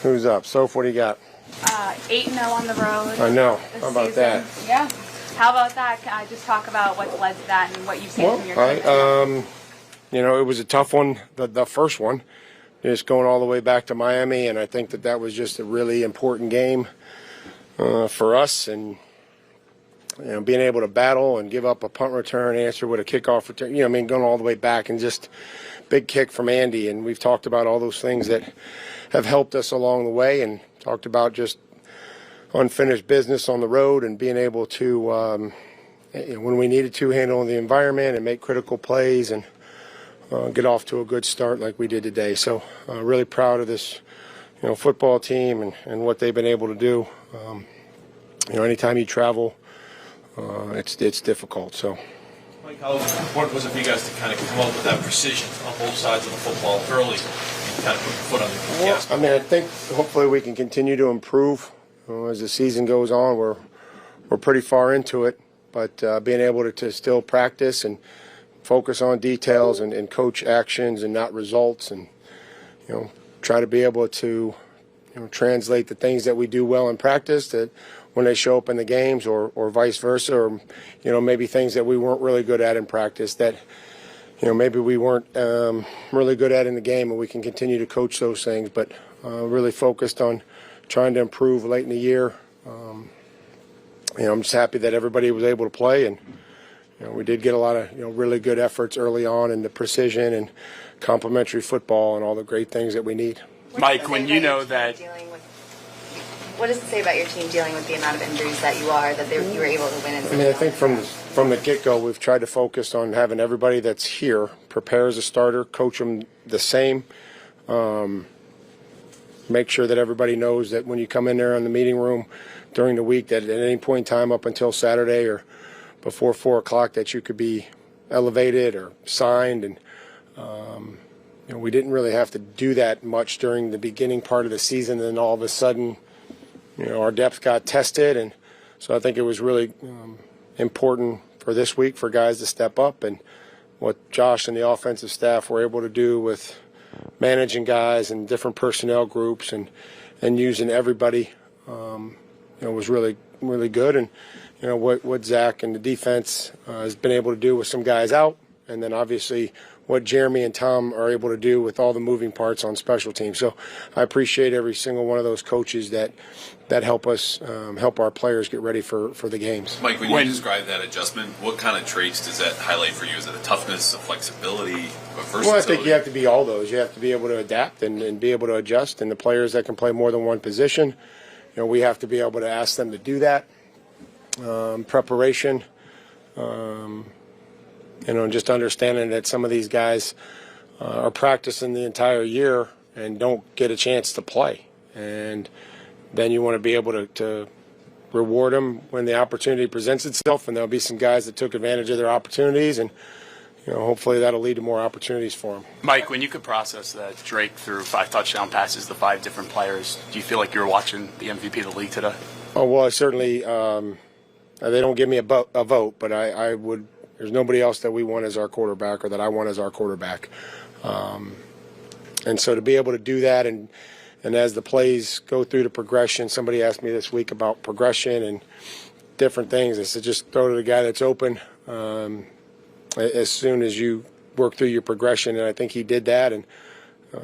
Who's up? Soph, what do you got? 8-0 on the road. I know. This How about season. that? Yeah. How about that? Can I just talk about what's led to that and what you've seen from your team? It was a tough one, the first one, just going all the way back to Miami, and I think that was just a really important game for us, and being able to battle and give up a punt return, answer with a kickoff return, going all the way back, and just big kick from Andy, and we've talked about all those things that have helped us along the way, and talked about just unfinished business on the road and being able to, when we needed to, handle the environment and make critical plays and get off to a good start like we did today. So really proud of this, football team and what they've been able to do. Anytime you travel, it's difficult. So. Mike, how important was it for you guys to kind of come up with that precision on both sides of the football early and kind of put your foot on the gas? I think hopefully we can continue to improve as the season goes on. We're pretty far into it, but being able to still practice and focus on details and coach actions and not results, and try to be able to translate the things that we do well in practice that when they show up in the games, or vice versa, or maybe things that we weren't really good at in practice that maybe we weren't really good at in the game, and we can continue to coach those things, but really focused on trying to improve late in the year. I'm just happy that everybody was able to play, and we did get a lot of really good efforts early on in the precision and complementary football and all the great things that we need. Mike, when you know that. What does it say about your team dealing with the amount of injuries that you were able to win? I think from the get-go, we've tried to focus on having everybody that's here prepare as a starter, coach them the same, make sure that everybody knows that when you come in there in the meeting room during the week, that at any point in time up until Saturday or before 4 o'clock, that you could be elevated or signed. And we didn't really have to do that much during the beginning part of the season, and then all of a sudden our depth got tested, and so I think it was really important for this week for guys to step up, and what Josh and the offensive staff were able to do with managing guys and different personnel groups and using everybody was really, really good. And what Zach and the defense has been able to do with some guys out, and then obviously what Jeremy and Tom are able to do with all the moving parts on special teams. So I appreciate every single one of those coaches that help us, help our players get ready for the games. Mike, when you describe that adjustment, what kind of traits does that highlight for you? Is it a toughness, a flexibility, a versatility? Well, I think you have to be all those. You have to be able to adapt and be able to adjust. And the players that can play more than one position, we have to be able to ask them to do that. Preparation, just understanding that some of these guys are practicing the entire year and don't get a chance to play. And then you want to be able to reward them when the opportunity presents itself, and there'll be some guys that took advantage of their opportunities, and hopefully that'll lead to more opportunities for them. Mike, when you could process that Drake threw 5 touchdown passes to 5 different players, do you feel like you were watching the MVP of the league today? Oh, well, I certainly they don't give me a vote, but I would. There's nobody else that we want as our quarterback or that I want as our quarterback. And so to be able to do that, and as the plays go through the progression, somebody asked me this week about progression and different things. I said just throw to the guy that's open as soon as you work through your progression, and I think he did that, and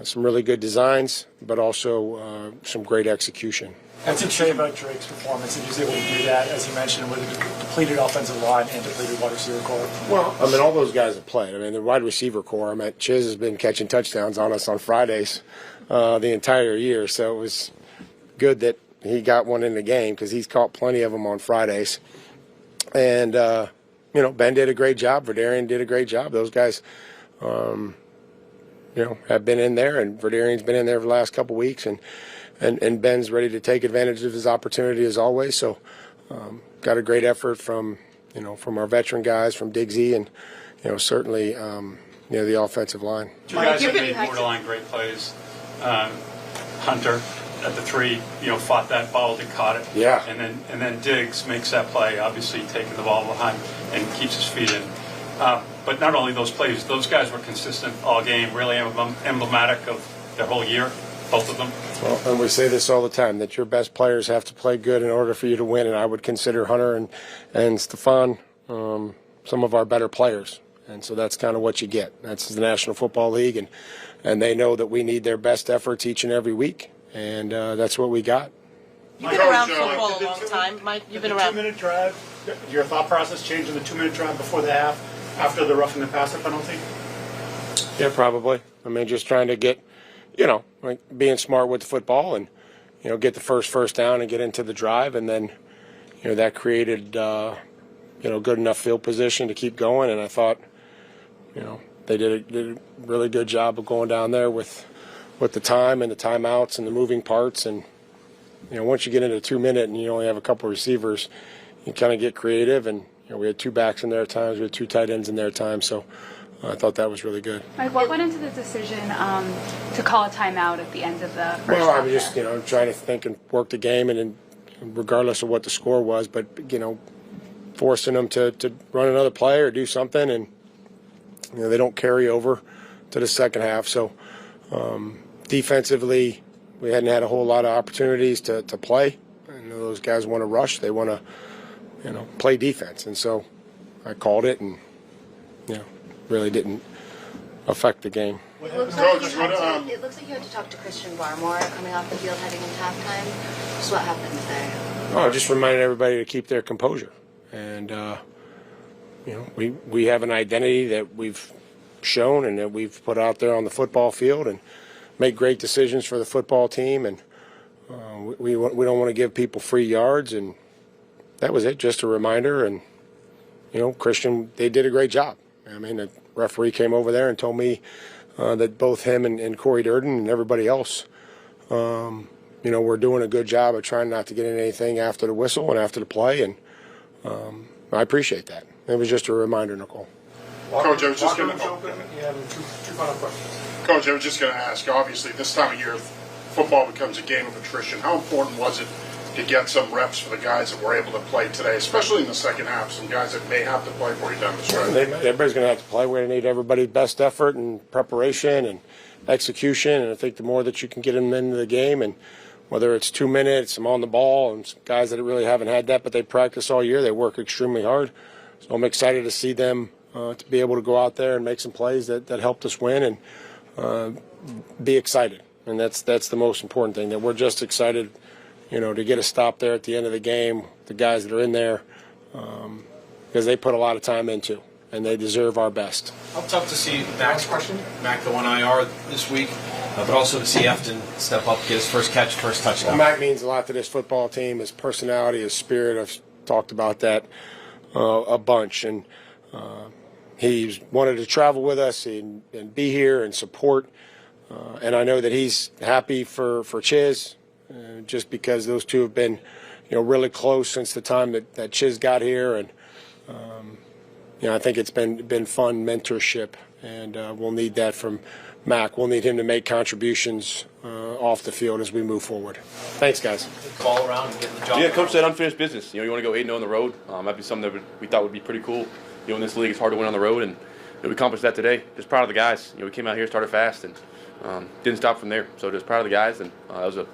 some really good designs, but also some great execution. What's it say about Drake's performance that he was able to do that, as you mentioned, with a depleted offensive line and depleted wide receiver core? Well, all those guys have played. The wide receiver core, Chiz has been catching touchdowns on us on Fridays the entire year, so it was good that he got one in the game because he's caught plenty of them on Fridays. And, Ben did a great job. Verdarian did a great job. Those guys, have been in there, and Verdarian's been in there for the last couple weeks, and Ben's ready to take advantage of his opportunity as always. So got a great effort from our veteran guys, from Diggsy, and certainly the offensive line. You guys have made borderline great plays. Hunter at the 3, fought that, fouled and caught it. Yeah. And then Diggs makes that play, obviously taking the ball behind and keeps his feet in. But not only those plays, those guys were consistent all game, really emblematic of their whole year. both of them? Well, and we say this all the time, that your best players have to play good in order for you to win, and I would consider Hunter and Stefan some of our better players. And so that's kind of what you get. That's the National Football League, and they know that we need their best efforts each and every week, and that's what we got. You've been around football a long time. Mike, you've been around. The 2-minute drive, your thought process changed in the 2-minute drive before the half after the roughing the passer penalty? Yeah, probably. I mean, just trying to get, like being smart with the football and, get the first down and get into the drive. And then, that created, good enough field position to keep going. And I thought, they did a really good job of going down there with the time and the timeouts and the moving parts. And, once you get into 2 minute and you only have a couple of receivers, you kind of get creative. And, we had 2 backs in there at times. We had 2 tight ends in there at times. So I thought that was really good. Mike, what went into the decision to call a timeout at the end of the first Well, half? I'm just, trying to think and work the game, and regardless of what the score was, but, forcing them to run another play or do something, and, they don't carry over to the second half. So defensively, we hadn't had a whole lot of opportunities to play. And those guys want to rush. They want to, play defense. And so I called it, and, really didn't affect the game. It looks like you had to talk to Christian Barmore coming off the field heading into halftime. Just what happened there? Oh, just reminded everybody to keep their composure. And, we have an identity that we've shown and that we've put out there on the football field and make great decisions for the football team. And we don't want to give people free yards. And that was it, just a reminder. And, Christian, they did a great job. I mean, the referee came over there and told me that both him and Corey Durden and everybody else, we're doing a good job of trying not to get in anything after the whistle and after the play, and I appreciate that. It was just a reminder, Nicole. Coach, I was just going to. Yeah, two final questions. Coach, I was just going to ask. Obviously, this time of year, football becomes a game of attrition. How important was it to get some reps for the guys that were able to play today, especially in the second half? Some guys that may have to play for you down the stretch. Everybody's going to have to play. We're going to need everybody's best effort and preparation and execution. And I think the more that you can get them into the game, and whether it's 2 minutes, I'm on the ball, and some guys that really haven't had that, but they practice all year. They work extremely hard. So I'm excited to see them to be able to go out there and make some plays that helped us win and be excited. And that's the most important thing, that we're just excited, to get a stop there at the end of the game, the guys that are in there, because they put a lot of time into, and they deserve our best. How tough to see Mac go on IR this week, but also to see Efton step up, get his first catch, first touchdown. Well, Mac means a lot to this football team, his personality, his spirit. I've talked about that a bunch, and he's wanted to travel with us and be here and support, and I know that he's happy for Chiz, just because those two have been, really close since the time that Chiz got here, and I think it's been fun mentorship, and we'll need that from Mac. We'll need him to make contributions off the field as we move forward. Thanks, guys. Ball around and getting the job. Yeah, Coach said unfinished business. You want to go 8-0 on the road. That'd be something that we thought would be pretty cool. In this league, it's hard to win on the road, and we accomplished that today. Just proud of the guys. We came out here, started fast, and didn't stop from there. So just proud of the guys, and that was a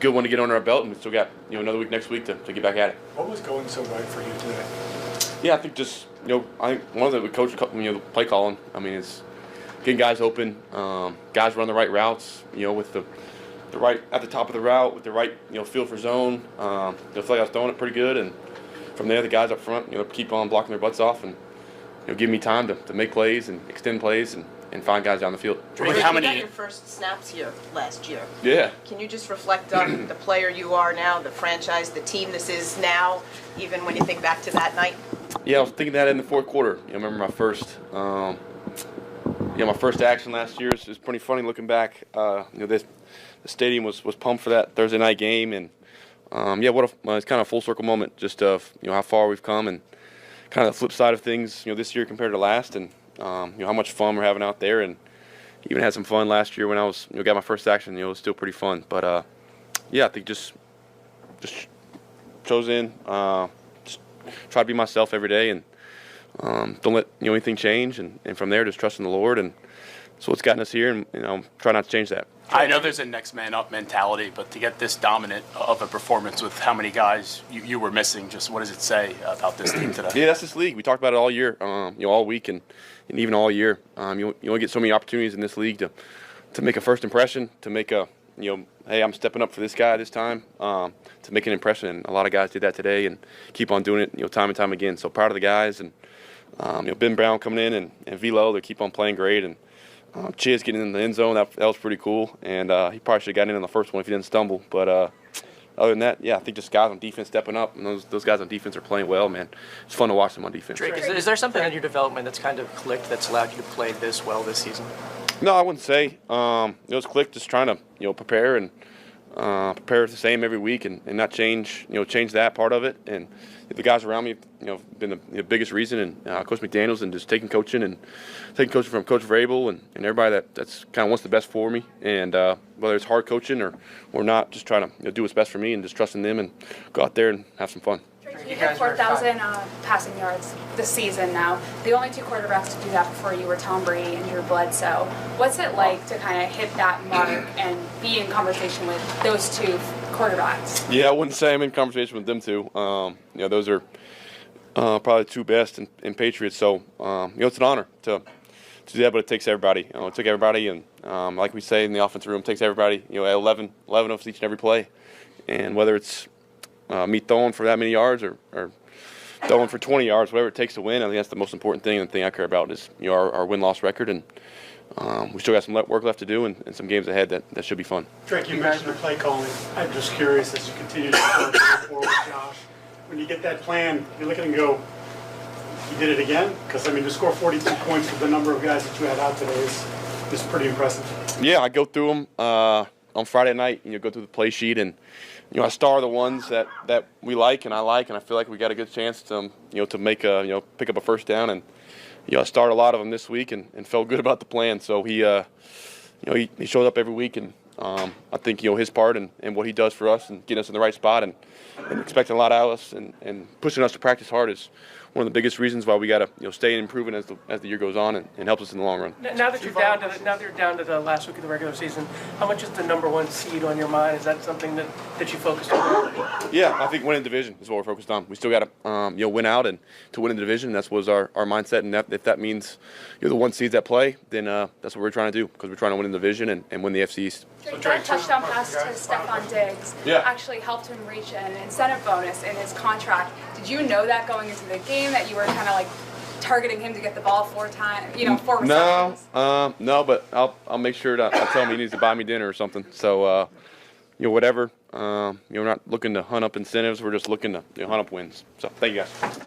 good one to get under our belt, and we still got another week next week to get back at it. What was going so right for you today? Yeah, I think just I think one of the coach the play calling. I mean, it's getting guys open, guys run the right routes. With the right at the top of the route, with the right feel for zone. I feel like I was throwing it pretty good, and from there the guys up front keep on blocking their butts off and give me time to make plays and extend plays and find guys down the field. Drake, how many? You got your first snaps here last year. Yeah. Can you just reflect on the player you are now, the franchise, the team this is now, even when you think back to that night? Yeah, I was thinking that in the fourth quarter. I remember my first, my first action last year. It's pretty funny looking back. The stadium was pumped for that Thursday night game, and it's kind of a full circle moment, just of how far we've come and kind of the flip side of things, this year compared to last, and how much fun we're having out there, and even had some fun last year when I was got my first action. It was still pretty fun, but I think just chose in, just try to be myself every day, and don't let anything change, and from there just trusting the Lord and what's gotten us here, and try not to change that. I know there's a next man up mentality, but to get this dominant of a performance with how many guys you were missing, just what does it say about this team today? Yeah, that's this league. We talked about it all year, all week and even all year. You only get so many opportunities in this league to make a first impression, to make a hey, I'm stepping up for this guy this time, to make an impression. And a lot of guys did that today and keep on doing it, time and time again. So proud of the guys, and Ben Brown coming in and Velo, they keep on playing great, and Chiz getting in the end zone, that was pretty cool. And he probably should have gotten in on the first one if he didn't stumble. But other than that, yeah, I think just guys on defense stepping up, and those guys on defense are playing well, man. It's fun to watch them on defense. Drake, is there something in your development that's kind of clicked that's allowed you to play this well this season? No, I wouldn't say. It's clicked, just trying to prepare and prepare the same every week and not change that part of it. And the guys around me have been the biggest reason, and Coach McDaniels, and just taking coaching from Coach Vrabel and everybody that's kind of wants the best for me. And whether it's hard coaching or not, just trying to do what's best for me and just trusting them and go out there and have some fun. You hit 4,000 passing yards this season now. The only two quarterbacks to do that before you were Tom Brady and Drew Bledsoe. What's it like to kind of hit that mark and be in conversation with those two quarterbacks? Yeah, I wouldn't say I'm in conversation with them two. Those are probably the two best in Patriots. So, it's an honor to do that, but it takes everybody. It took everybody, and like we say in the offensive room, it takes everybody. 11 of us each and every play, and whether it's me throwing for that many yards or throwing for 20 yards, whatever it takes to win. I think that's the most important thing, and the thing I care about is our win-loss record, and we still got some work left to do and some games ahead that should be fun. Drake, you mentioned the play calling. I'm just curious, as you continue to go forward with Josh, when you get that plan, you look at it and go, you did it again? Because, to score 42 points with the number of guys that you had out today is pretty impressive. Yeah, I go through them on Friday night, go through the play sheet, and I star the ones that we like, and I feel like we got a good chance to to make pick up a first down, and I started a lot of them this week and felt good about the plan. So he shows up every week, and I think his part and what he does for us and getting us in the right spot and expecting a lot out of us and pushing us to practice hard is one of the biggest reasons why we got to stay improving as the year goes on and helps us in the long run. Now that you're down to the last week of the regular season, how much is the number one seed on your mind? Is that something that you focused on? Yeah, I think winning division is what we're focused on. We still got to win out and to win in the division. That was our mindset, and if that means you're the one seeds that play, then that's what we're trying to do, because we're trying to win in the division and win the FC East. That touchdown pass to Stephon Diggs actually helped him reach an incentive bonus in his contract. Did you know that going into the game, that you were kind of like targeting him to get the ball 4 times, 4 receptions? No, but I'll make sure to I'll tell him he needs to buy me dinner or something. So whatever. We're not looking to hunt up incentives. We're just looking to hunt up wins. So thank you guys.